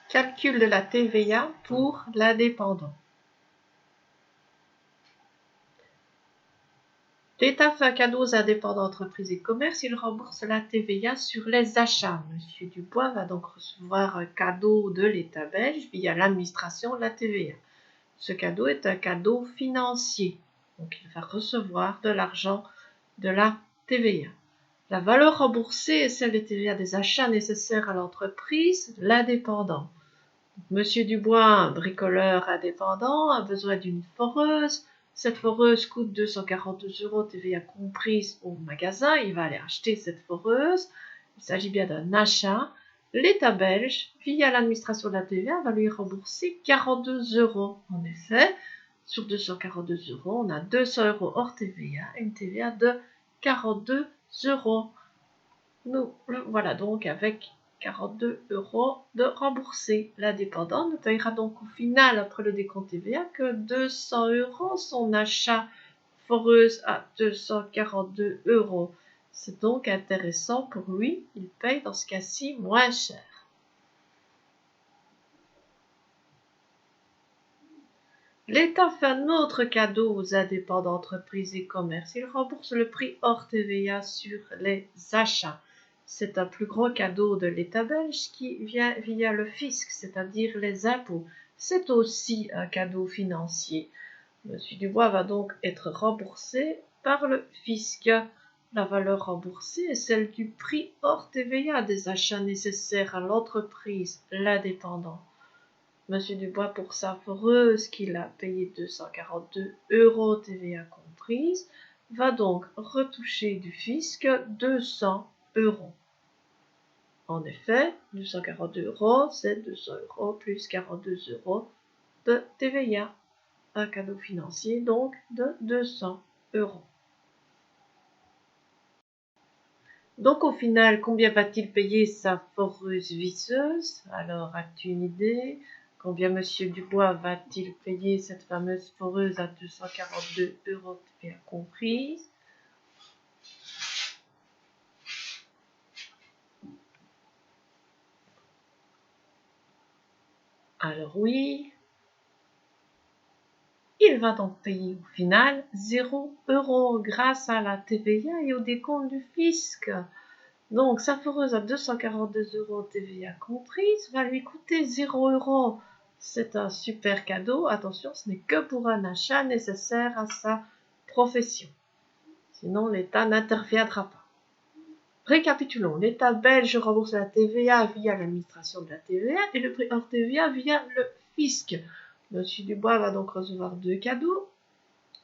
Calcul de la TVA pour l'indépendant. L'État fait un cadeau aux indépendants entreprises et commerces, il rembourse la TVA sur les achats. Monsieur Dubois va donc recevoir un cadeau de l'État belge via l'administration de la TVA. Ce cadeau est un cadeau financier, donc il va recevoir de l'argent de la TVA. La valeur remboursée est celle des TVA des achats nécessaires à l'entreprise, l'indépendant. Monsieur Dubois, bricoleur indépendant, a besoin d'une foreuse. Cette foreuse coûte 242 € TVA comprise au magasin. Il va aller acheter cette foreuse. Il s'agit bien d'un achat. L'État belge, via l'administration de la TVA, va lui rembourser 42 €. En effet, sur 242 €, on a 200 € hors TVA et une TVA de 42 €. Nous voilà donc avec 42 € de remboursé. L'indépendant ne payera donc au final, après le décompte TVA, que 200 €. Son achat foreuse à 242 €. C'est donc intéressant pour lui. Il paye dans ce cas-ci moins cher. L'État fait un autre cadeau aux indépendants entreprises et commerces. Il rembourse le prix hors TVA sur les achats. C'est un plus gros cadeau de l'État belge qui vient via le fisc, c'est-à-dire les impôts. C'est aussi un cadeau financier. Monsieur Dubois va donc être remboursé par le fisc. La valeur remboursée est celle du prix hors TVA des achats nécessaires à l'entreprise, l'indépendant. Monsieur Dubois, pour sa foreuse qu'il a payé 242 € TVA comprise, va donc retoucher du fisc 200 €. En effet, 242 €, c'est 200 € plus 42 € de TVA. Un cadeau financier donc de 200 €. Donc au final, combien va-t-il payer sa foreuse visseuse? Alors, as-tu une idée? Combien Monsieur Dubois va-t-il payer cette fameuse foreuse à 242 € TVA comprise? Alors oui, il va donc payer au final 0 € grâce à la TVA et au décompte du fisc. Donc sa foreuse à 242 € TVA comprise va lui coûter 0 €. C'est un super cadeau. Attention, ce n'est que pour un achat nécessaire à sa profession. Sinon, l'État n'interviendra pas. Récapitulons. L'État belge rembourse la TVA via l'administration de la TVA et le prix hors TVA via le fisc. Monsieur Dubois va donc recevoir deux cadeaux.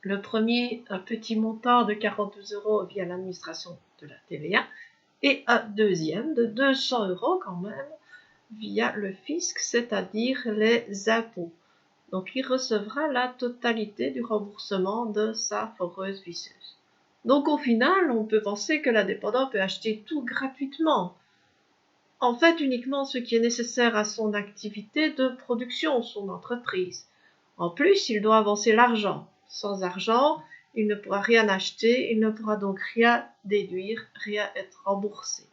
Le premier, un petit montant de 42 € via l'administration de la TVA et un deuxième de 200 € quand même via le fisc, c'est-à-dire les impôts. Donc il recevra la totalité du remboursement de sa foreuse visseuse. Donc au final, on peut penser que l'indépendant peut acheter tout gratuitement. En fait, uniquement ce qui est nécessaire à son activité de production, son entreprise. En plus, il doit avancer l'argent. Sans argent, il ne pourra rien acheter, il ne pourra donc rien déduire, rien être remboursé.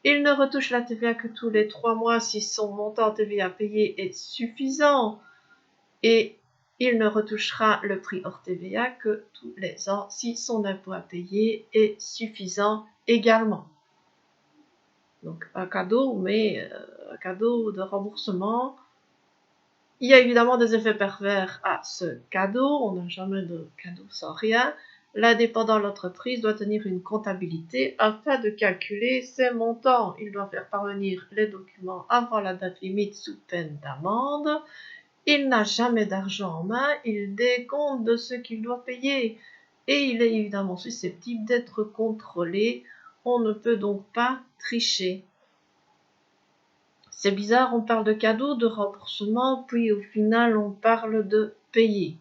Il ne retouche la TVA que tous les 3 mois si son montant TVA payé est suffisant et il ne retouchera le prix hors TVA que tous les ans si son impôt à payer est suffisant également. Donc un cadeau, mais un cadeau de remboursement. Il y a évidemment des effets pervers à ce cadeau, on n'a jamais de cadeau sans rien. L'indépendant de l'entreprise doit tenir une comptabilité afin de calculer ses montants. Il doit faire parvenir les documents avant la date limite sous peine d'amende. Il n'a jamais d'argent en main, il décompte de ce qu'il doit payer et il est évidemment susceptible d'être contrôlé. On ne peut donc pas tricher. C'est bizarre, on parle de cadeau, de remboursement, puis au final on parle de payer.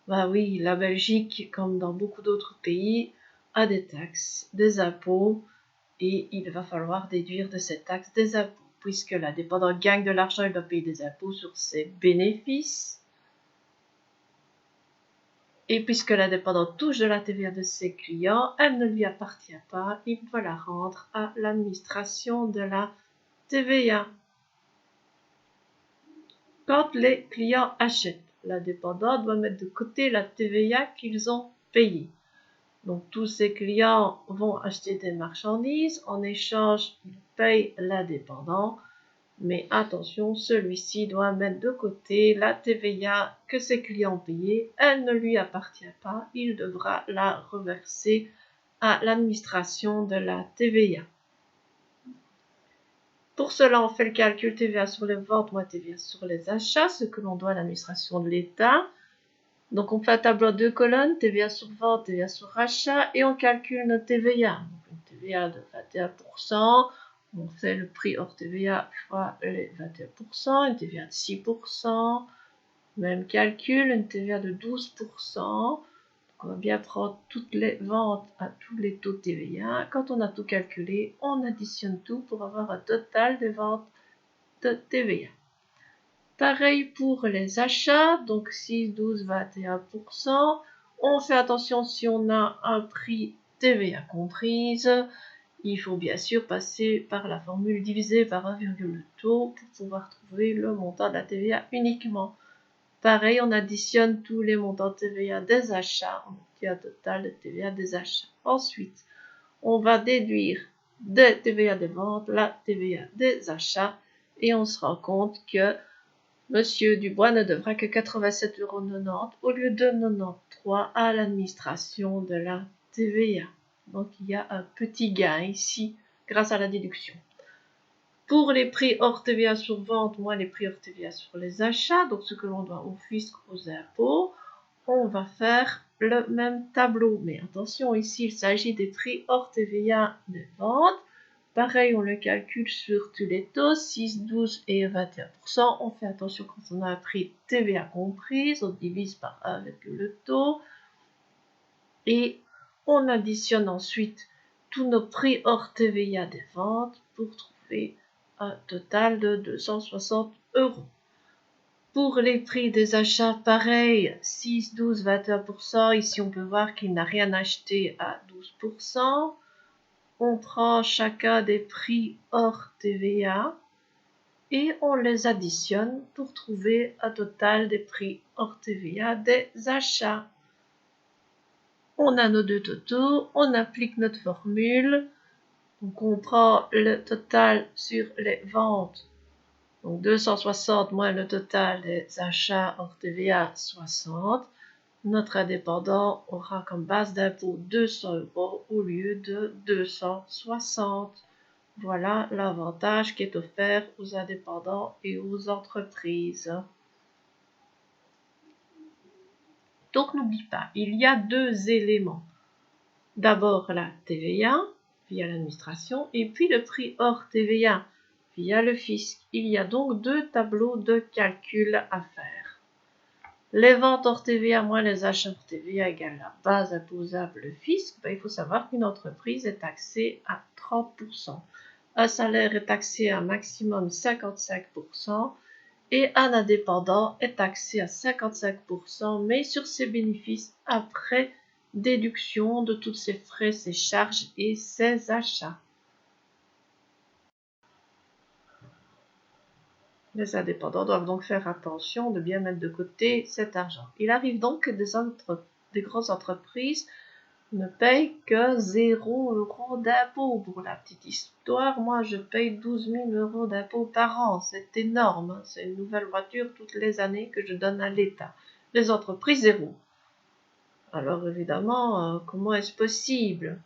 Bah oui, la Belgique, comme dans beaucoup d'autres pays, a des taxes, des impôts, et il va falloir déduire de ces taxes des impôts. Puisque l'indépendant gagne de l'argent, il doit payer des impôts sur ses bénéfices. Et puisque l'indépendant touche de la TVA de ses clients, elle ne lui appartient pas, il doit la rendre à l'administration de la TVA. quand les clients achètent. L'indépendant doit mettre de côté la TVA qu'ils ont payée. Donc tous ces clients vont acheter des marchandises, en échange ils payent l'indépendant, mais attention, celui-ci doit mettre de côté la TVA que ses clients ont payée, elle ne lui appartient pas, il devra la reverser à l'administration de la TVA. Pour cela, on fait le calcul TVA sur les ventes moins TVA sur les achats, ce que l'on doit à l'administration de l'État. Donc, on fait un tableau à 2 colonnes, TVA sur vente, TVA sur achat, et on calcule notre TVA. Donc, une TVA de 21%, on fait le prix hors TVA fois les 21%, une TVA de 6%, même calcul, une TVA de 12%. Donc, on va bien prendre toutes les ventes à tous les taux de TVA. Quand on a tout calculé, on additionne tout pour avoir un total des ventes de TVA. Pareil pour les achats, donc 6, 12, 21%. On fait attention si on a un prix TVA comprise. Il faut bien sûr passer par la formule divisée par 1,2 taux pour pouvoir trouver le montant de la TVA uniquement. Pareil, on additionne tous les montants de TVA des achats. On obtient un total de TVA des achats. Ensuite, on va déduire des TVA des ventes, la TVA des achats. Et on se rend compte que Monsieur Dubois ne devra que 87,90 € au lieu de 93 à l'administration de la TVA. Donc il y a un petit gain ici grâce à la déduction. Pour les prix hors TVA sur vente, moins les prix hors TVA sur les achats, donc ce que l'on doit au fisc, aux impôts, on va faire le même tableau. Mais attention, ici il s'agit des prix hors TVA des ventes. Pareil, on le calcule sur tous les taux, 6, 12 et 21%. On fait attention quand on a un prix TVA comprise, on divise par 1 avec le taux. Et on additionne ensuite tous nos prix hors TVA des ventes pour trouver un total de 260 €. Pour les prix des achats, pareil, 6, 12, 21%. Ici, on peut voir qu'il n'a rien acheté à 12%. On prend chacun des prix hors TVA et on les additionne pour trouver un total des prix hors TVA des achats. On a nos deux totaux, on applique notre formule, donc on prend le total sur les ventes, donc 260 moins le total des achats hors TVA, 60. Notre indépendant aura comme base d'impôt 200 € au lieu de 260. Voilà l'avantage qui est offert aux indépendants et aux entreprises. Donc n'oublie pas, il y a deux éléments. D'abord la TVA via l'administration et puis le prix hors TVA via le fisc. Il y a donc deux tableaux de calcul à faire. Les ventes hors TVA moins les achats hors TVA égale la base imposable le fisc. Il faut savoir qu'une entreprise est taxée à 30%. Un salaire est taxé à maximum 55% et un indépendant est taxé à 55%, mais sur ses bénéfices après déduction de tous ses frais, ses charges et ses achats. Les indépendants doivent donc faire attention de bien mettre de côté cet argent. Il arrive donc que des grandes entreprises ne payent que 0 € d'impôt. Pour la petite histoire, moi je paye 12 000 € d'impôt par an. C'est énorme, hein. C'est une nouvelle voiture toutes les années que je donne à l'État. Les entreprises, 0. Alors évidemment, comment est-ce possible?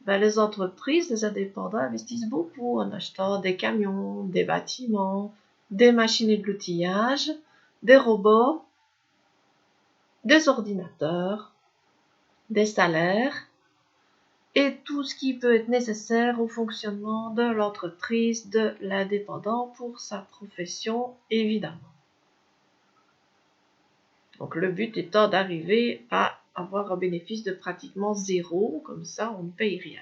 Les entreprises, les indépendants investissent beaucoup en achetant des camions, des bâtiments, des machines de l'outillage, des robots, des ordinateurs, des salaires et tout ce qui peut être nécessaire au fonctionnement de l'entreprise, de l'indépendant pour sa profession, évidemment. Donc le but étant d'arriver à avoir un bénéfice de pratiquement 0, comme ça on ne paye rien.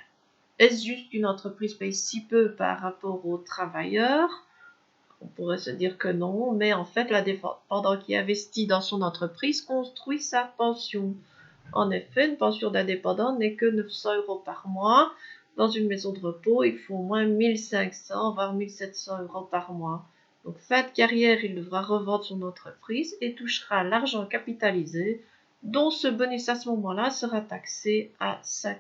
Est-ce juste qu'une entreprise paye si peu par rapport aux travailleurs? On pourrait se dire que non, mais en fait l'indépendant qui investit dans son entreprise construit sa pension. En effet, une pension d'indépendant n'est que 900 € par mois. Dans une maison de repos, il faut au moins 1500 voire 1700 € par mois. Donc, fin de carrière, il devra revendre son entreprise et touchera l'argent capitalisé, dont ce bonus à ce moment-là sera taxé à 50%.